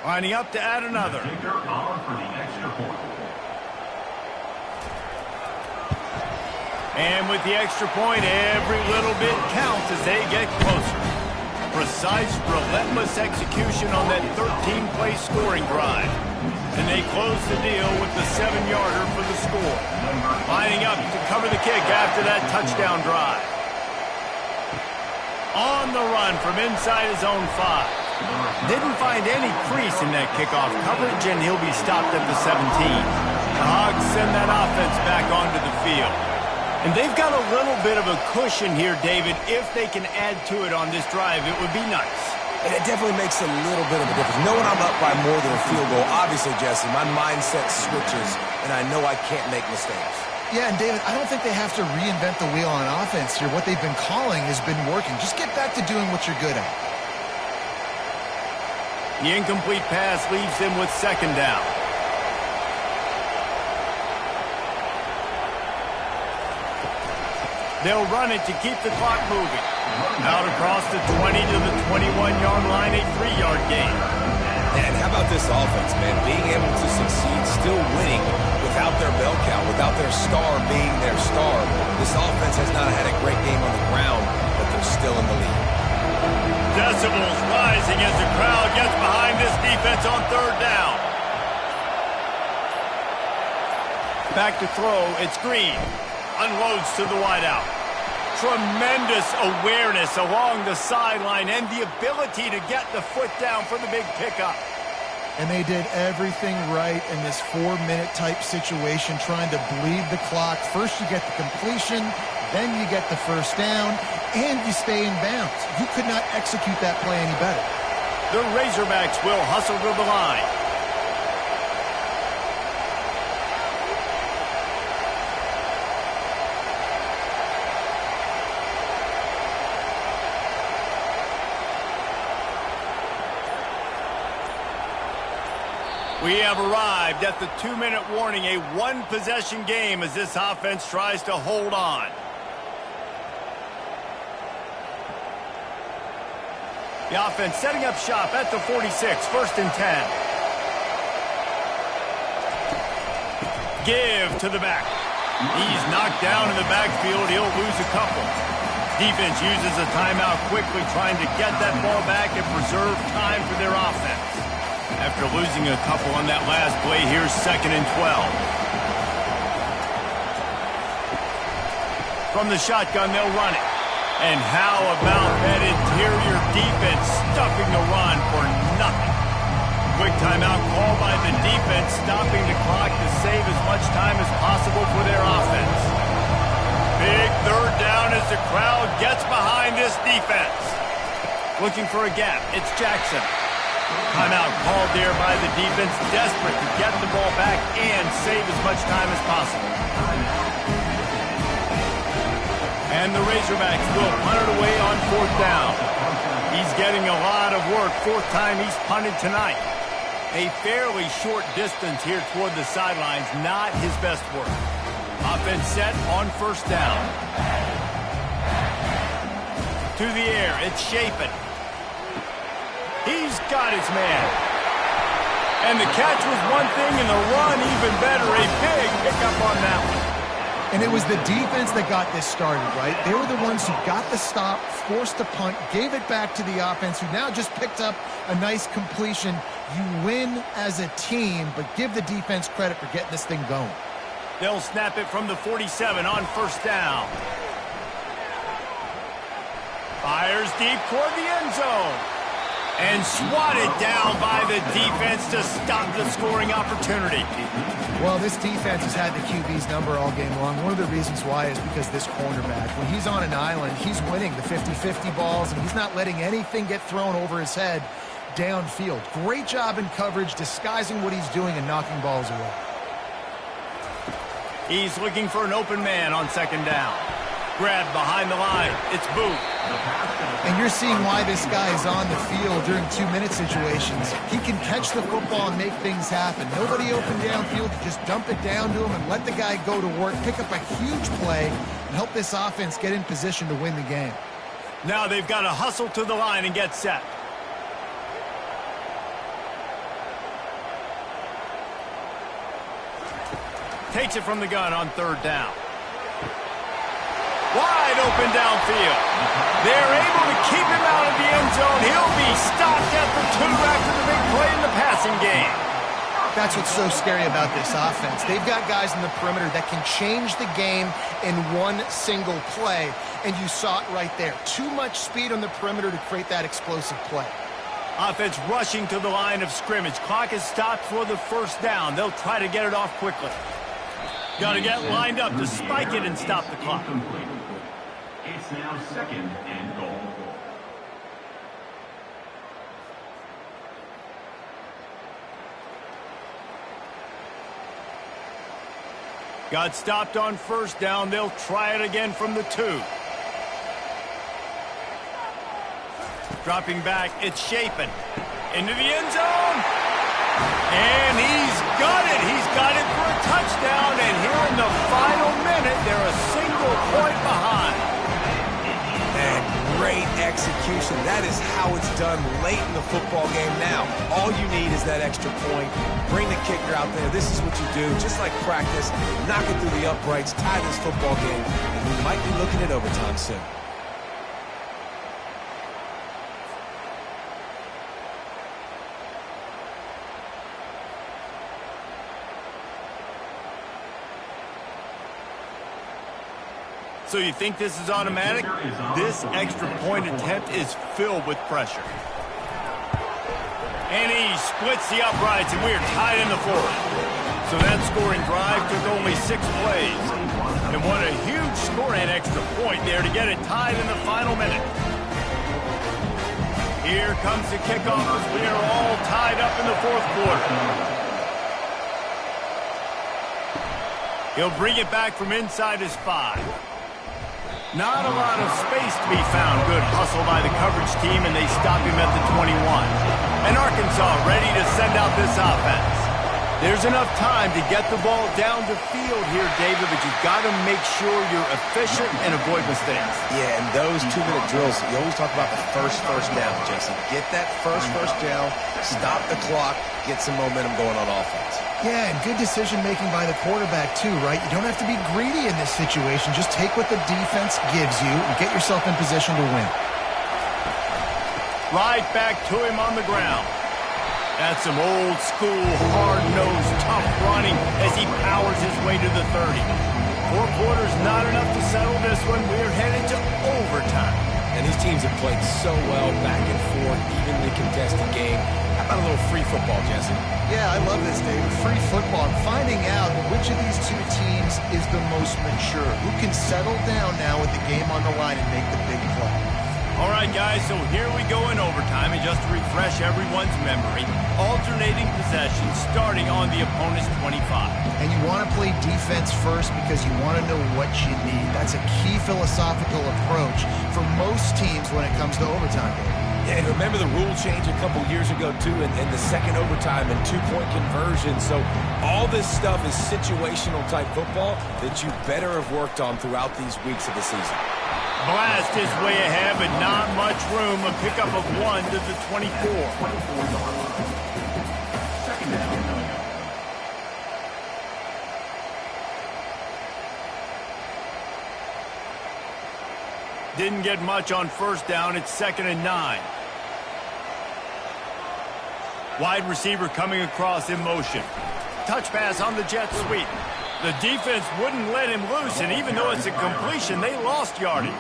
Lining up to add another. Victor on for the extra point. And with the extra point, every little bit counts as they get closer. Precise, relentless execution on that 13-play scoring drive. And they close the deal with the 7-yarder for the score. Lining up to cover the kick after that touchdown drive. On the run from inside his own 5. Didn't find any crease in that kickoff coverage, and he'll be stopped at the 17. The Hogs send that offense back onto the field. And they've got a little bit of a cushion here, David. If they can add to it on this drive, it would be nice. And it definitely makes a little bit of a difference. Knowing I'm up by more than a field goal, obviously, Jesse, my mindset switches, and I know I can't make mistakes. Yeah, and David, I don't think they have to reinvent the wheel on offense here. What they've been calling has been working. Just get back to doing what you're good at. The incomplete pass leaves them with 2nd down. They'll run it to keep the clock moving. Out across the 20 to the 21-yard line, a 3-yard gain. And how about this offense, man? Being able to succeed, still winning without their bell cow, without their star being their star. This offense has not had a great game on the ground, but they're still in the lead. Decibels rising as the crowd gets behind this defense on 3rd down. Back to throw, it's Green. Unloads to the wideout. Tremendous awareness along the sideline and the ability to get the foot down for the big pickup. And they did everything right in this 4-minute type situation, trying to bleed the clock. First you get the completion, then you get the 1st down, and you stay in bounds. You could not execute that play any better. The Razorbacks will hustle to the line. We have arrived at the 2-minute warning, a 1-possession game as this offense tries to hold on. The offense setting up shop at the 46, 1st and 10. Give to the back. He's knocked down in the backfield. He'll lose a couple. Defense uses a timeout quickly, trying to get that ball back and preserve time for their offense. After losing a couple on that last play, here's 2nd and 12. From the shotgun, they'll run it. And how about that interior defense stuffing the run for nothing? Quick timeout call by the defense, stopping the clock to save as much time as possible for their offense. defense. Looking for a gap. It's Jackson. Timeout called there by the defense, desperate to get the ball back and save as much time as possible. And the Razorbacks will punt it away on 4th down. He's getting a lot of work. 4th time he's punted tonight. A fairly short distance here toward the sidelines, not his best work. Offense set on 1st down. To the air, it's Chapin. He's got his man. And the catch was one thing, and the run even better. A big pickup on that one. And it was the defense that got this started, right? They were the ones who got the stop, forced the punt, gave it back to the offense, who now just picked up a nice completion. You win as a team, but give the defense credit for getting this thing going. They'll snap it from the 47 on 1st down. Fires deep toward the end zone. And swatted down by the defense to stop the scoring opportunity. Well, this defense has had the QB's number all game long. One of the reasons why is because this cornerback, when he's on an island, he's winning the 50-50 balls, and he's not letting anything get thrown over his head downfield. Great job in coverage, disguising what he's doing and knocking balls away. He's looking for an open man on 2nd down. Grabbed behind the line. It's Booth. And you're seeing why this guy is on the field during 2-minute situations. He can catch the football and make things happen. Nobody open downfield. Just dump it down to him and let the guy go to work, pick up a huge play, and help this offense get in position to win the game. Now they've got to hustle to the line and get set. Takes it from the gun on 3rd down. Wide open downfield. They're able to keep him out of the end zone. He'll be stopped at the 2 after the big play in the passing game. That's what's so scary about this offense. They've got guys in the perimeter that can change the game in one single play, and you saw it right there. Too much speed on the perimeter to create that explosive play. Offense rushing to the line of scrimmage. Clock is stopped for the 1st down. They'll try to get it off quickly. Got to get lined up to spike it and stop the clock. It's now 2nd and goal. Got stopped on 1st down. They'll try it again from the 2. Dropping back, it's Chapin. Into the end zone. And he's got it. He's got it for a touchdown. And here in the final minute, they're a single point behind. And great execution. That is how it's done late in the football game now. All you need is that extra point. Bring the kicker out there. This is what you do. Just like practice, knock it through the uprights, tie this football game, and we might be looking at overtime soon. So you think this is automatic? This extra point attempt is filled with pressure. And he splits the uprights, and we're tied in the 4th. So that scoring drive took only 6 plays. And what a huge score and extra point there to get it tied in the final minute. Here comes the kickoff as we are all tied up in the 4th quarter. He'll bring it back from inside his 5. Not a lot of space to be found. Good hustle by the coverage team, and they stop him at the 21. And Arkansas ready to send out this offense. There's enough time to get the ball down the field here, David, but you've got to make sure you're efficient and avoid mistakes. Yeah, and those 2-minute drills, you always talk about the first down, Jesse. Get that first down, stop the clock, get some momentum going on offense. Yeah, and good decision-making by the quarterback, too, right? You don't have to be greedy in this situation. Just take what the defense gives you and get yourself in position to win. Right back to him on the ground. That's some old-school, hard-nosed, tough running as he powers his way to the 30. 4 quarters not enough to settle this one. We're headed to overtime. And these teams have played so well back and forth, evenly contested game. How about a little free football, Jesse? Yeah, I love this, David. Free football. Finding out which of these 2 teams is the most mature. Who can settle down now with the game on the line and make the big play. All right, guys, so here we go in overtime, and just to refresh everyone's memory, alternating possession starting on the opponent's 25. And you want to play defense first because you want to know what you need. That's a key philosophical approach for most teams when it comes to overtime. Yeah, and remember the rule change a couple years ago, too, in the second overtime and two-point conversion. So all this stuff is situational-type football that you better have worked on throughout these weeks of the season. Blast is way ahead, but not much room. A pickup of 1 to the 24. Second down. Didn't get much on first down. It's 2nd and 9. Wide receiver coming across in motion. Touch pass on the jet sweep. The defense wouldn't let him loose, and even though it's a completion, they lost yardage.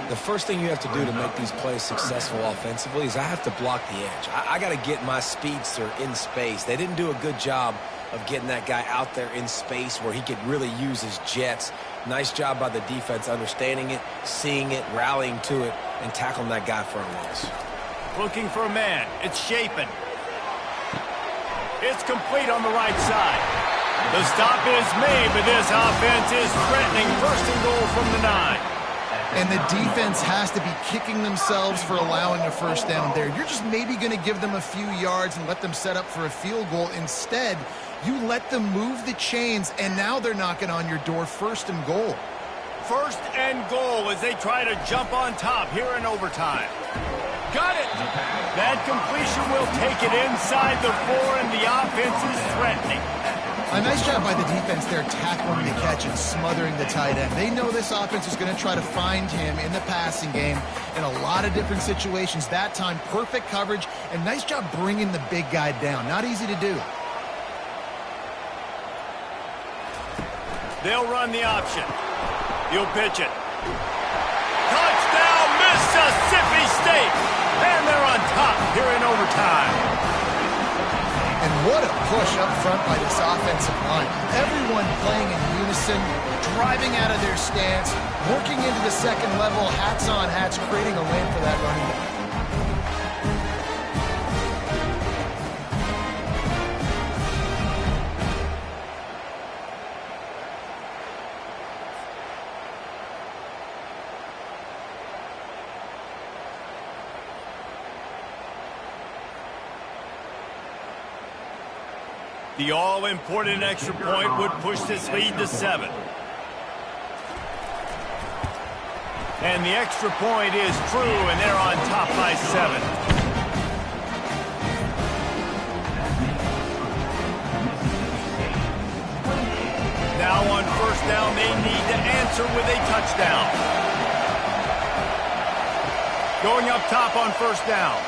The first thing you have to do to make these plays successful offensively is I have to block the edge. I got to get my speedster in space. They didn't do a good job of getting that guy out there in space where he could really use his jets. Nice job by the defense understanding it, seeing it, rallying to it, and tackling that guy for a loss. Looking for a man. It's Shapen. It's complete on the right side. The stop is made, but this offense is threatening. 1st and goal from the 9. And the defense has to be kicking themselves for allowing a first down there. You're just maybe going to give them a few yards and let them set up for a field goal. Instead, you let them move the chains, and now they're knocking on your door. 1st and goal. 1st and goal as they try to jump on top here in overtime. Got it! That completion will take it inside the 4, and the offense is threatening. A nice job by the defense there tackling the catch and smothering the tight end. They know this offense is going to try to find him in the passing game in a lot of different situations. That time, perfect coverage, and nice job bringing the big guy down. Not easy to do. They'll run the option. He'll pitch it. Touchdown, Mississippi State! And they're on top here in overtime. And what a push up front by this offensive line. Everyone playing in unison, driving out of their stance, working into the second level, hats on hats, creating a lane for that running back. The all-important extra point would push this lead to 7. And the extra point is true, and they're on top by 7. Now on first down, they need to answer with a touchdown. Going up top on first down.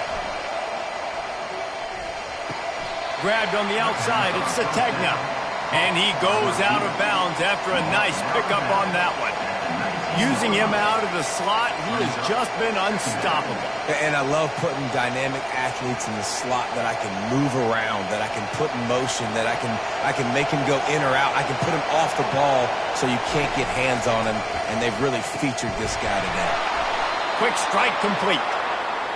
Grabbed on the outside, it's Sategna. And he goes out of bounds after a nice pickup on that one. Using him out of the slot, he has just been unstoppable. And I love putting dynamic athletes in the slot that I can move around, that I can put in motion, that I can make him go in or out. I can put him off the ball so you can't get hands on him, and they've really featured this guy today. Quick strike complete.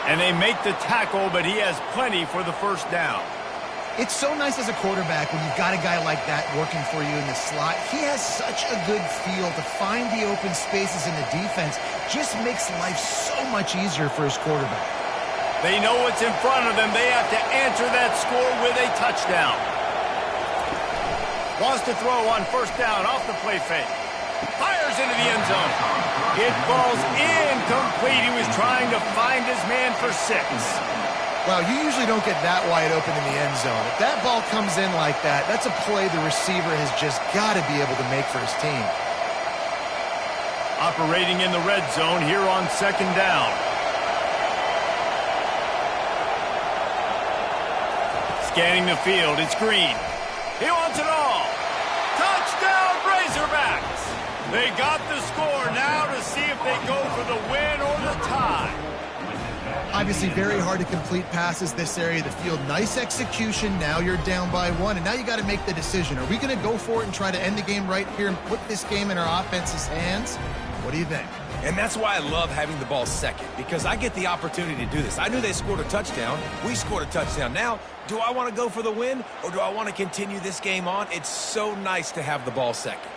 And they make the tackle, but he has plenty for the first down. It's so nice as a quarterback when you've got a guy like that working for you in the slot. He has such a good feel to find the open spaces in the defense. Just makes life so much easier for his quarterback. They know what's in front of them. They have to answer that score with a touchdown. Wants to throw on first down off the play fake. Fires into the end zone. It falls incomplete. He was trying to find his man for 6. Wow, you usually don't get that wide open in the end zone. If that ball comes in like that, that's a play the receiver has just got to be able to make for his team. Operating in the red zone here on second down. Scanning the field, it's Green. He wants it all. Touchdown, Razorbacks! They got the score now to see if they go for the win or the tie. Obviously very hard to complete passes this area of the field. Nice execution. Now you're down by 1, and now you got to make the decision. Are we going to go for it and try to end the game right here and put this game in our offense's hands? What do you think? And that's why I love having the ball second, because I get the opportunity to do this. I knew they scored a touchdown. We scored a touchdown. Now, do I want to go for the win, or do I want to continue this game on? It's so nice to have the ball second.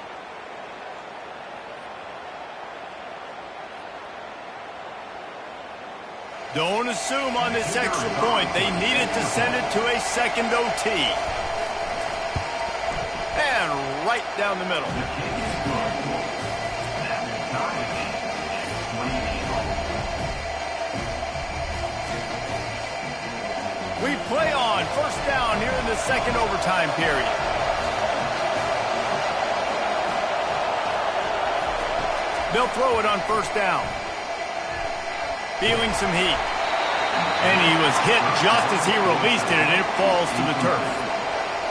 Don't assume on this extra point. They needed to send it to a second OT. And right down the middle. We play on first down here in the second overtime period. They'll throw it on first down. Feeling some heat. And he was hit just as he released it, and it falls to the turf.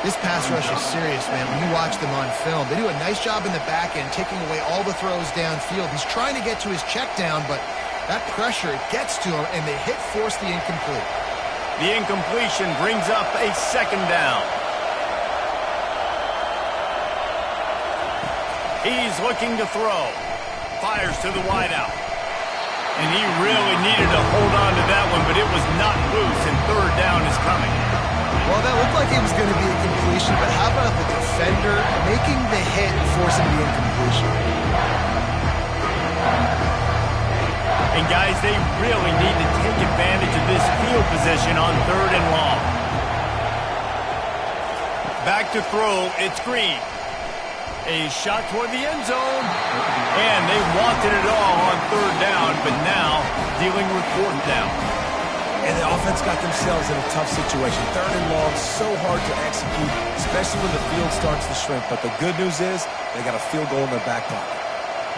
This pass rush is serious, man. When you watch them on film, they do a nice job in the back end, taking away all the throws downfield. He's trying to get to his check down, but that pressure gets to him, and the hit forced the incomplete. The incompletion brings up a second down. He's looking to throw. Fires to the wideout. And he really needed to hold on to that one, but it was not loose, and third down is coming. Well, that looked like it was going to be a completion, but how about the defender making the hit and forcing the incompletion? And guys, they really need to take advantage of this field position on third and long. Back to throw, it's Green. A shot toward the end zone. And they wanted it all on third down, but now dealing with fourth down. And the offense got themselves in a tough situation. Third and long, so hard to execute, especially when the field starts to shrink. But the good news is they got a field goal in their back pocket.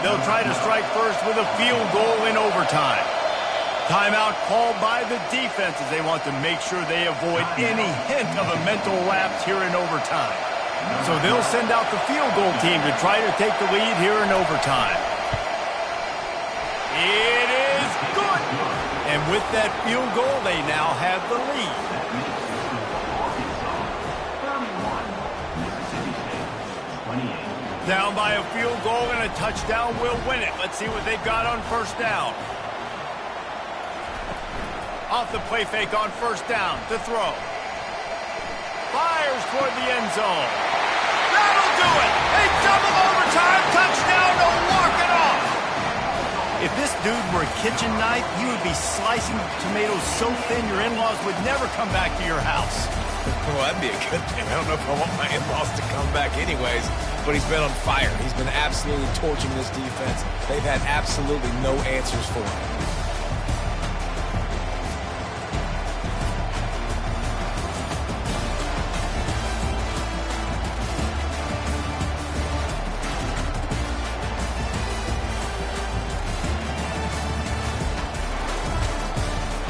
They'll try to strike first with a field goal in overtime. Timeout called by the defense as they want to make sure they avoid any hint of a mental lapse here in overtime. So they'll send out the field goal team to try to take the lead here in overtime. It is good. And with that field goal, they now have the lead. Down by a field goal and a touchdown will win it. Let's see what they've got on first down. Off the play fake on first down to throw. Fires toward the end zone. That'll do it. A double overtime touchdown to walk it off. If this dude were a kitchen knife, you would be slicing tomatoes so thin your in-laws would never come back to your house. Well, that'd be a good thing. I don't know if I want my in-laws to come back anyways, but he's been on fire. He's been absolutely torching this defense. They've had absolutely no answers for him.